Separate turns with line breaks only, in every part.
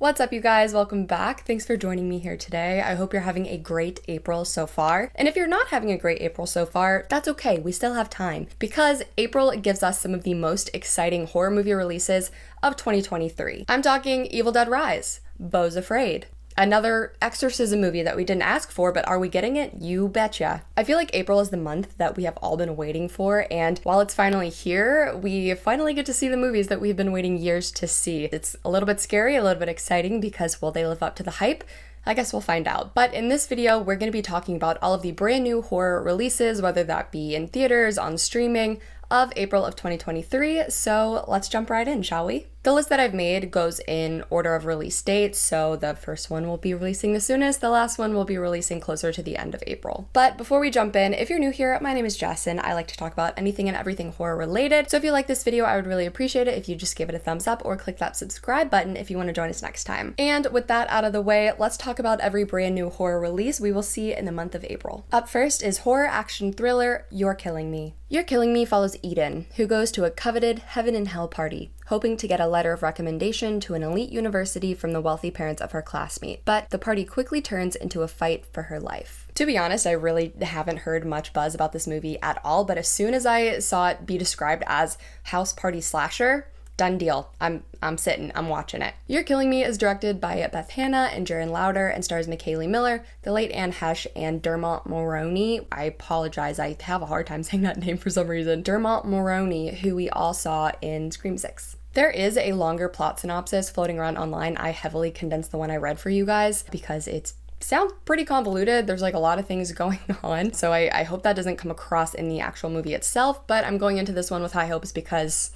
What's up, you guys? Welcome back. Thanks for joining me here today. I hope you're having a great April so far. And if you're not having a great April so far, that's okay. We still have time because April gives us some of the most exciting horror movie releases of 2023. I'm talking Evil Dead Rise, Beau's Afraid, another exorcism movie that we didn't ask for, but are we getting it? You betcha. I feel like April is the month that we have all been waiting for, and while it's finally here, we finally get to see the movies that we've been waiting years to see. It's a little bit scary, a little bit exciting, because will they live up to the hype? I guess we'll find out. But in this video, we're going to be talking about all of the brand new horror releases, whether that be in theaters, on streaming, of April of 2023, so let's jump right in, shall we? The list that I've made goes in order of release dates, so the first one will be releasing the soonest, the last one will be releasing closer to the end of April. But before we jump in, if you're new here, my name is Jess, and I like to talk about anything and everything horror related, so if you like this video, I would really appreciate it if you just give it a thumbs up or click that subscribe button if you want to join us next time. And with that out of the way, let's talk about every brand new horror release we will see in the month of April. Up first is horror action thriller You're Killing Me. You're Killing Me follows Eden, who goes to a coveted heaven and hell party, hoping to get a letter of recommendation to an elite university from the wealthy parents of her classmate, but the party quickly turns into a fight for her life. To be honest, I really haven't heard much buzz about this movie at all, but as soon as I saw it be described as house party slasher, done deal. I'm sitting, I'm watching it. You're Killing Me is directed by Beth Hanna and Jaron Lauder and stars McKaylee Miller, the late Anne Hesh, and Dermot Mulroney. I apologize, I have a hard time saying that name for some reason. Dermot Mulroney, who we all saw in Scream 6. There is a longer plot synopsis floating around online. I heavily condensed the one I read for you guys because it sounds pretty convoluted. There's like a lot of things going on. So I hope that doesn't come across in the actual movie itself, but I'm going into this one with high hopes because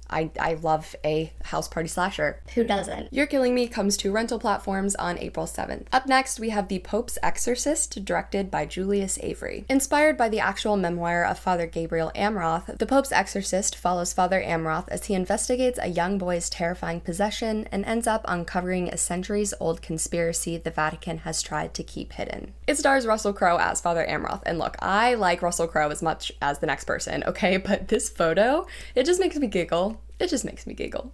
I love a house party slasher.
Who doesn't?
You're Killing Me comes to rental platforms on April 7th. Up next, we have The Pope's Exorcist, directed by Julius Avery. Inspired by the actual memoir of Father Gabriel Amroth, The Pope's Exorcist follows Father Amroth as he investigates a young boy's terrifying possession and ends up uncovering a centuries-old conspiracy the Vatican has tried to keep hidden. It stars Russell Crowe as Father Amroth, and look, I like Russell Crowe as much as the next person, okay? But this photo, it just makes me giggle. It just makes me giggle.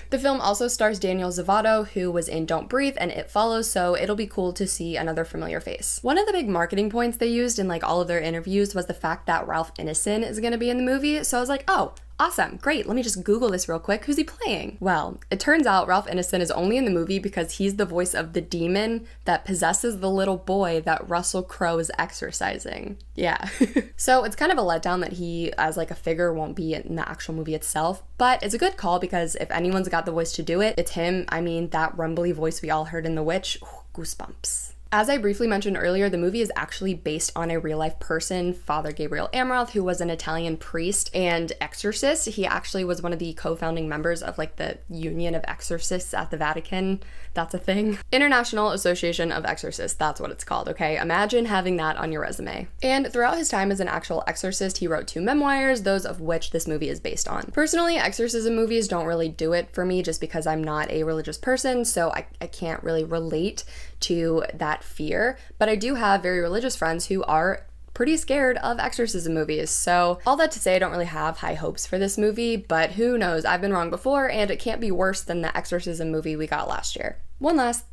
The film also stars Daniel Zavato, who was in Don't Breathe and It Follows, so it'll be cool to see another familiar face. One of the big marketing points they used in like all of their interviews was the fact that Ralph Ineson is gonna be in the movie, so I was like, oh, awesome, great, let me just Google this real quick. Who's he playing? Well, it turns out Ralph Ineson is only in the movie because he's the voice of the demon that possesses the little boy that Russell Crowe is exorcising. Yeah. So it's kind of a letdown that he, as like a figure, won't be in the actual movie itself, but it's a good call because if anyone's got the voice to do it, it's him. I mean, that rumbly voice we all heard in The Witch, goosebumps. As I briefly mentioned earlier, the movie is actually based on a real-life person, Father Gabriel Amroth, who was an Italian priest and exorcist. He actually was one of the co-founding members of like the Union of Exorcists at the Vatican. That's a thing. International Association of Exorcists, that's what it's called, okay? Imagine having that on your resume. And throughout his time as an actual exorcist, he wrote 2 memoirs, those of which this movie is based on. Personally, exorcism movies don't really do it for me just because I'm not a religious person, so I can't really relate to that fear, but I do have very religious friends who are pretty scared of exorcism movies. So all that to say, I don't really have high hopes for this movie, but who knows, I've been wrong before and it can't be worse than the exorcism movie we got last year. One last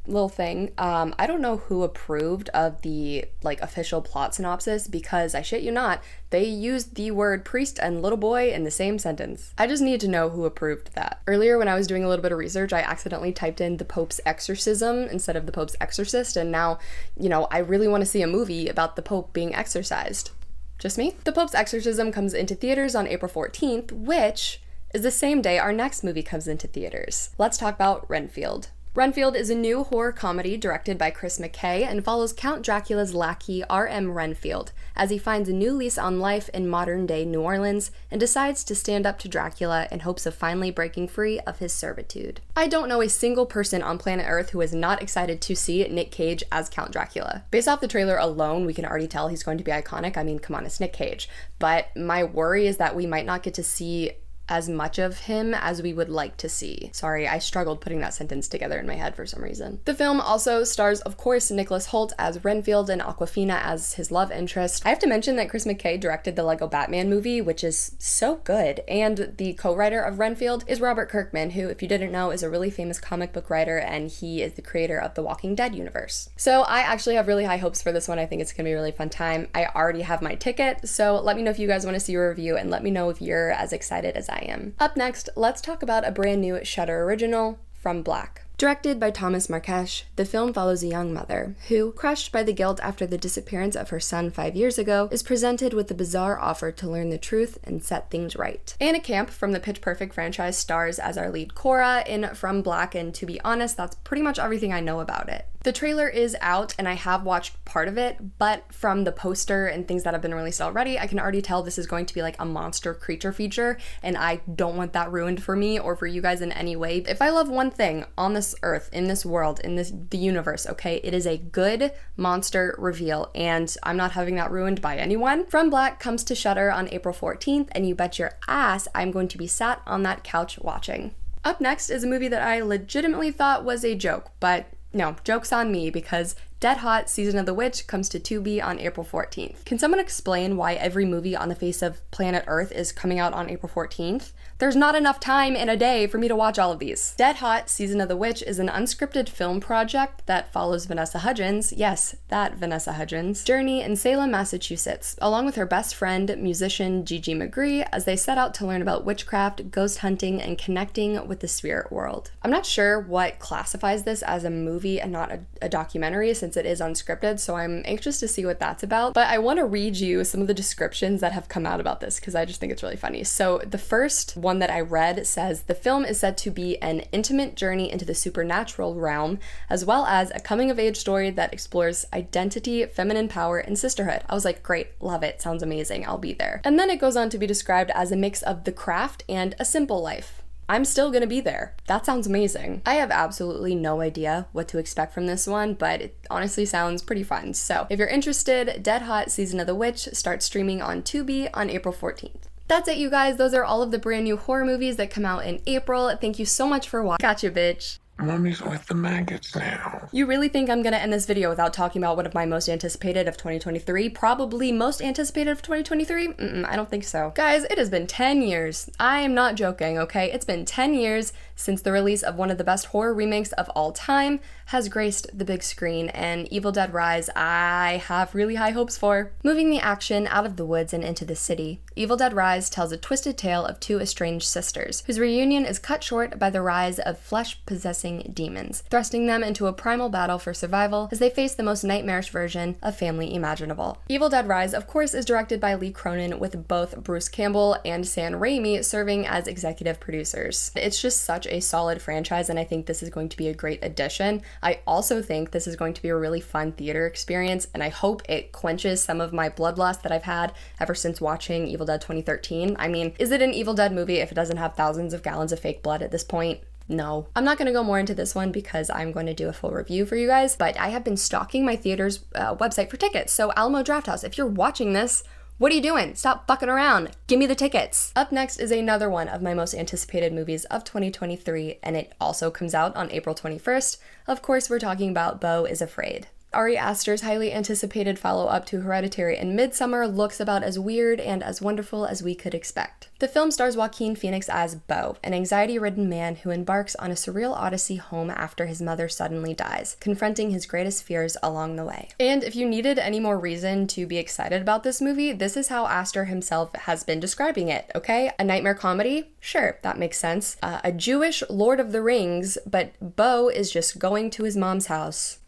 little thing, I don't know who approved of the like official plot synopsis because I shit you not, they used the word priest and little boy in the same sentence. I just need to know who approved that. Earlier when I was doing a little bit of research, I accidentally typed in the Pope's exorcism instead of the Pope's exorcist, and now, you know, I really want to see a movie about the Pope being exorcised. Just me? The Pope's Exorcism comes into theaters on April 14th, which is the same day our next movie comes into theaters. Let's talk about Renfield. Renfield is a new horror comedy directed by Chris McKay and follows Count Dracula's lackey R.M. Renfield as he finds a new lease on life in modern-day New Orleans and decides to stand up to Dracula in hopes of finally breaking free of his servitude. I don't know a single person on planet Earth who is not excited to see Nick Cage as Count Dracula. Based off the trailer alone, we can already tell he's going to be iconic. I mean, come on, it's Nick Cage. But my worry is that we might not get to see as much of him as we would like to see. Sorry, I struggled putting that sentence together in my head for some reason. The film also stars, of course, Nicholas Hoult as Renfield and Awkwafina as his love interest. I have to mention that Chris McKay directed the Lego Batman movie, which is so good, and the co-writer of Renfield is Robert Kirkman, who, if you didn't know, is a really famous comic book writer, and he is the creator of the Walking Dead universe. So I actually have really high hopes for this one. I think it's gonna be a really fun time. I already have my ticket, so let me know if you guys want to see a review, and let me know if you're as excited as I am. Up next, let's talk about a brand new Shudder original, From Black. Directed by Thomas Marquesh, the film follows a young mother who, crushed by the guilt after the disappearance of her son 5 years ago, is presented with the bizarre offer to learn the truth and set things right. Anna Camp from the Pitch Perfect franchise stars as our lead Cora in From Black, and to be honest, that's pretty much everything I know about it. The trailer is out and I have watched part of it, but from the poster and things that have been released already, I can already tell this is going to be like a monster creature feature, and I don't want that ruined for me or for you guys in any way. If I love one thing on this earth, in this world, in the universe, okay, it is a good monster reveal, and I'm not having that ruined by anyone. From Black comes to Shudder on April 14th, and you bet your ass I'm going to be sat on that couch watching. Up next is a movie that I legitimately thought was a joke, but no, joke's on me, because Dead Hot Season of the Witch comes to Tubi on April 14th. Can someone explain why every movie on the face of planet Earth is coming out on April 14th? There's not enough time in a day for me to watch all of these. Dead Hot Season of the Witch is an unscripted film project that follows Vanessa Hudgens, yes, that Vanessa Hudgens, journey in Salem, Massachusetts, along with her best friend, musician Gigi McGree, as they set out to learn about witchcraft, ghost hunting, and connecting with the spirit world. I'm not sure what classifies this as a movie and not a documentary, since it is unscripted, so I'm anxious to see what that's about. But I want to read you some of the descriptions that have come out about this, because I just think it's really funny. So the first one that I read says, the film is said to be an intimate journey into the supernatural realm, as well as a coming-of-age story that explores identity, feminine power, and sisterhood. I was like, great, love it, sounds amazing, I'll be there. And then it goes on to be described as a mix of the craft and a simple life. I'm still gonna be there. That sounds amazing. I have absolutely no idea what to expect from this one, but it honestly sounds pretty fun. So if you're interested, Dead Hot Season of the Witch starts streaming on Tubi on April 14th. That's it, you guys. Those are all of the brand new horror movies that come out in April. Thank you so much for watching. Gotcha, bitch.
Mommy's with the maggots now.
You really think I'm gonna end this video without talking about one of my most anticipated of 2023? Probably most anticipated of 2023? I don't think so. Guys, it has been 10 years. I am not joking, okay? It's been 10 years since the release of one of the best horror remakes of all time has graced the big screen, and Evil Dead Rise I have really high hopes for. Moving the action out of the woods and into the city, Evil Dead Rise tells a twisted tale of two estranged sisters, whose reunion is cut short by the rise of flesh-possessing demons, thrusting them into a primal battle for survival as they face the most nightmarish version of family imaginable. Evil Dead Rise, of course, is directed by Lee Cronin, with both Bruce Campbell and Sam Raimi serving as executive producers. It's just such a solid franchise, and I think this is going to be a great addition. I also think this is going to be a really fun theater experience, and I hope it quenches some of my bloodlust that I've had ever since watching Evil Dead 2013. I mean, is it an Evil Dead movie if it doesn't have thousands of gallons of fake blood at this point? No. I'm not going to go more into this one because I'm going to do a full review for you guys, but I have been stalking my theater's website for tickets. So Alamo Drafthouse, if you're watching this, what are you doing? Stop fucking around. Give me the tickets. Up next is another one of my most anticipated movies of 2023, and it also comes out on April 21st. Of course, we're talking about Beau is Afraid. Ari Aster's highly anticipated follow-up to Hereditary and Midsommar looks about as weird and as wonderful as we could expect. The film stars Joaquin Phoenix as Beau, an anxiety-ridden man who embarks on a surreal odyssey home after his mother suddenly dies, confronting his greatest fears along the way. And if you needed any more reason to be excited about this movie, this is how Aster himself has been describing it, okay? A nightmare comedy? Sure, that makes sense. A Jewish Lord of the Rings, but Beau is just going to his mom's house.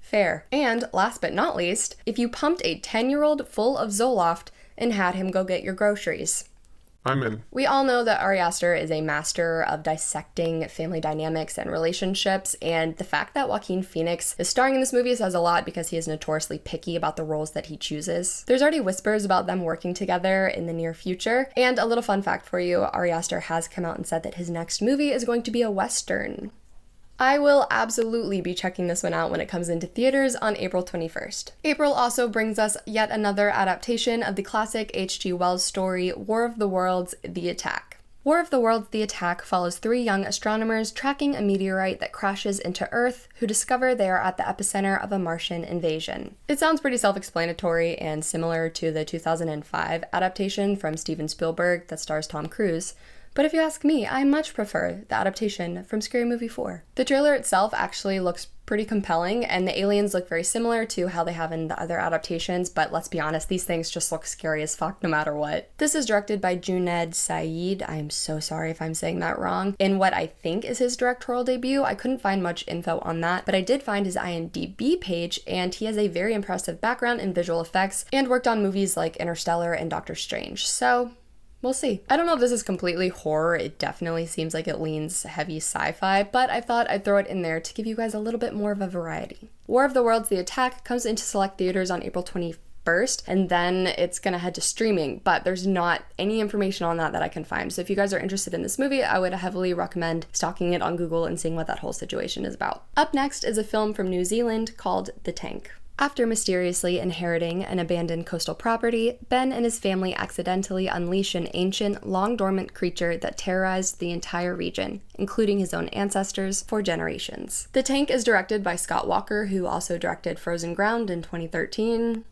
Fair. And last but not least, if you pumped a 10-year-old full of Zoloft and had him go get your groceries.
I'm in.
We all know that Ari Aster is a master of dissecting family dynamics and relationships, and the fact that Joaquin Phoenix is starring in this movie says a lot because he is notoriously picky about the roles that he chooses. There's already whispers about them working together in the near future, and a little fun fact for you, Ari Aster has come out and said that his next movie is going to be a Western. I will absolutely be checking this one out when it comes into theaters on April 21st. April also brings us yet another adaptation of the classic H.G. Wells story, War of the Worlds, The Attack. War of the Worlds: The Attack follows 3 young astronomers tracking a meteorite that crashes into Earth, who discover they are at the epicenter of a Martian invasion. It sounds pretty self-explanatory and similar to the 2005 adaptation from Steven Spielberg that stars Tom Cruise, but if you ask me, I much prefer the adaptation from Scary Movie 4. The trailer itself actually looks pretty compelling, and the aliens look very similar to how they have in the other adaptations, but let's be honest, these things just look scary as fuck no matter what. This is directed by Junaid Saeed. I am so sorry if I'm saying that wrong. In what I think is his directorial debut, I couldn't find much info on that, but I did find his IMDb page, and he has a very impressive background in visual effects and worked on movies like Interstellar and Doctor Strange, so we'll see. I don't know if this is completely horror. It definitely seems like it leans heavy sci-fi, but I thought I'd throw it in there to give you guys a little bit more of a variety. War of the Worlds: The Attack comes into select theaters on April 21st, and then it's gonna head to streaming, but there's not any information on that I can find. So if you guys are interested in this movie, I would heavily recommend stalking it on Google and seeing what that whole situation is about. Up next is a film from New Zealand called The Tank. After mysteriously inheriting an abandoned coastal property, Ben and his family accidentally unleash an ancient, long-dormant creature that terrorized the entire region, including his own ancestors, for generations. The Tank is directed by Scott Walker, who also directed Frozen Ground in 2013.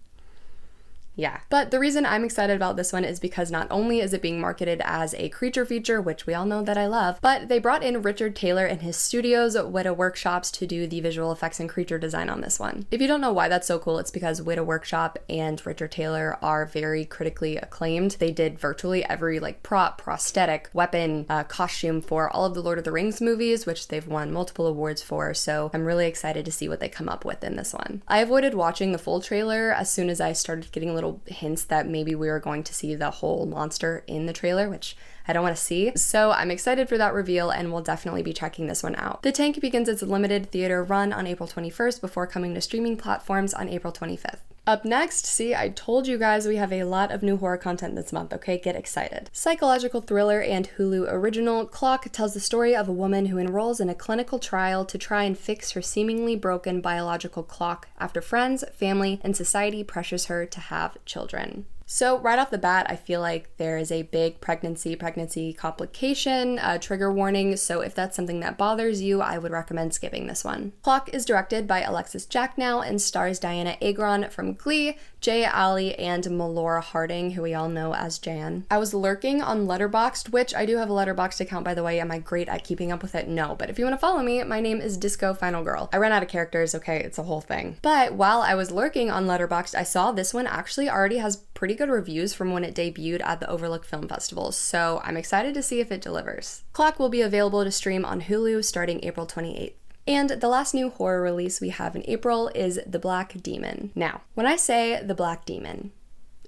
Yeah. But the reason I'm excited about this one is because not only is it being marketed as a creature feature, which we all know that I love, but they brought in Richard Taylor and his studios, Weta Workshops, to do the visual effects and creature design on this one. If you don't know why that's so cool, it's because Weta Workshop and Richard Taylor are very critically acclaimed. They did virtually every prop, prosthetic, weapon, costume for all of the Lord of the Rings movies, which they've won multiple awards for, so I'm really excited to see what they come up with in this one. I avoided watching the full trailer as soon as I started getting little hints that maybe we were going to see the whole monster in the trailer, which I don't want to see. So I'm excited for that reveal, and we'll definitely be checking this one out. The Tank begins its limited theater run on April 21st before coming to streaming platforms on April 25th. Up next, see, I told you guys we have a lot of new horror content this month, okay? Get excited. Psychological thriller and Hulu original, Clock tells the story of a woman who enrolls in a clinical trial to try and fix her seemingly broken biological clock after friends, family, and society pressures her to have children. So right off the bat, I feel like there is a big pregnancy complication, trigger warning, so if that's something that bothers you, I would recommend skipping this one. Clock is directed by Alexis Jacknow and stars Diana Agron from Glee, Jay Ali, and Melora Harding, who we all know as Jan. I was lurking on Letterboxd, which I do have a Letterboxd account, by the way. Am I great at keeping up with it? No, but if you want to follow me, my name is discofinalgirl. I ran out of characters, okay, it's a whole thing. But while I was lurking on Letterboxd, I saw this one actually already has pretty good reviews from when it debuted at the Overlook Film Festival, so I'm excited to see if it delivers. Clock will be available to stream on Hulu starting April 28th. And the last new horror release we have in April is The Black Demon. Now, when I say The Black Demon,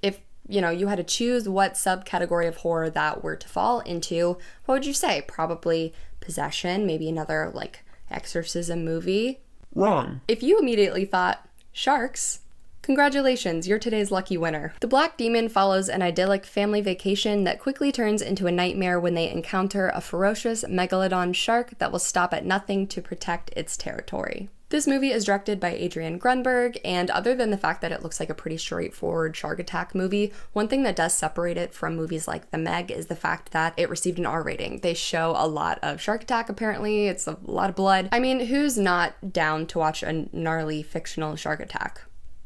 if you had to choose what subcategory of horror that were to fall into, what would you say? Probably possession, maybe another exorcism movie?
Wrong.
If you immediately thought sharks, congratulations, you're today's lucky winner. The Black Demon follows an idyllic family vacation that quickly turns into a nightmare when they encounter a ferocious megalodon shark that will stop at nothing to protect its territory. This movie is directed by Adrian Grunberg, and other than the fact that it looks like a pretty straightforward shark attack movie, one thing that does separate it from movies like The Meg is the fact that it received an R rating. They show a lot of shark attack, apparently. It's a lot of blood. I mean, who's not down to watch a gnarly fictional shark attack?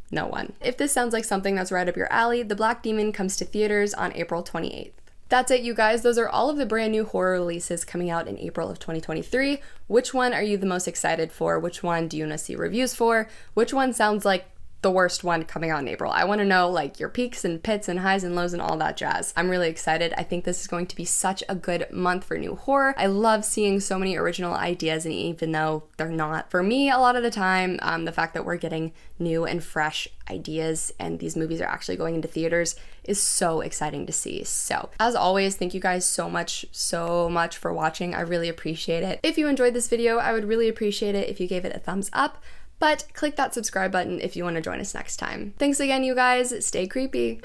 No one. If this sounds like something that's right up your alley, The Black Demon comes to theaters on April 28th. That's it, you guys. Those are all of the brand new horror releases coming out in April of 2023. Which one are you the most excited for? Which one do you want to see reviews for? Which one sounds like the worst one coming out in April? I want to know your peaks and pits and highs and lows and all that jazz. I'm really excited. I think this is going to be such a good month for new horror. I love seeing so many original ideas, and even though they're not for me a lot of the time, the fact that we're getting new and fresh ideas and these movies are actually going into theaters is so exciting to see. So as always, thank you guys so much for watching. I really appreciate it. If you enjoyed this video, I would really appreciate it if you gave it a thumbs up. But click that subscribe button if you want to join us next time. Thanks again, you guys. Stay creepy.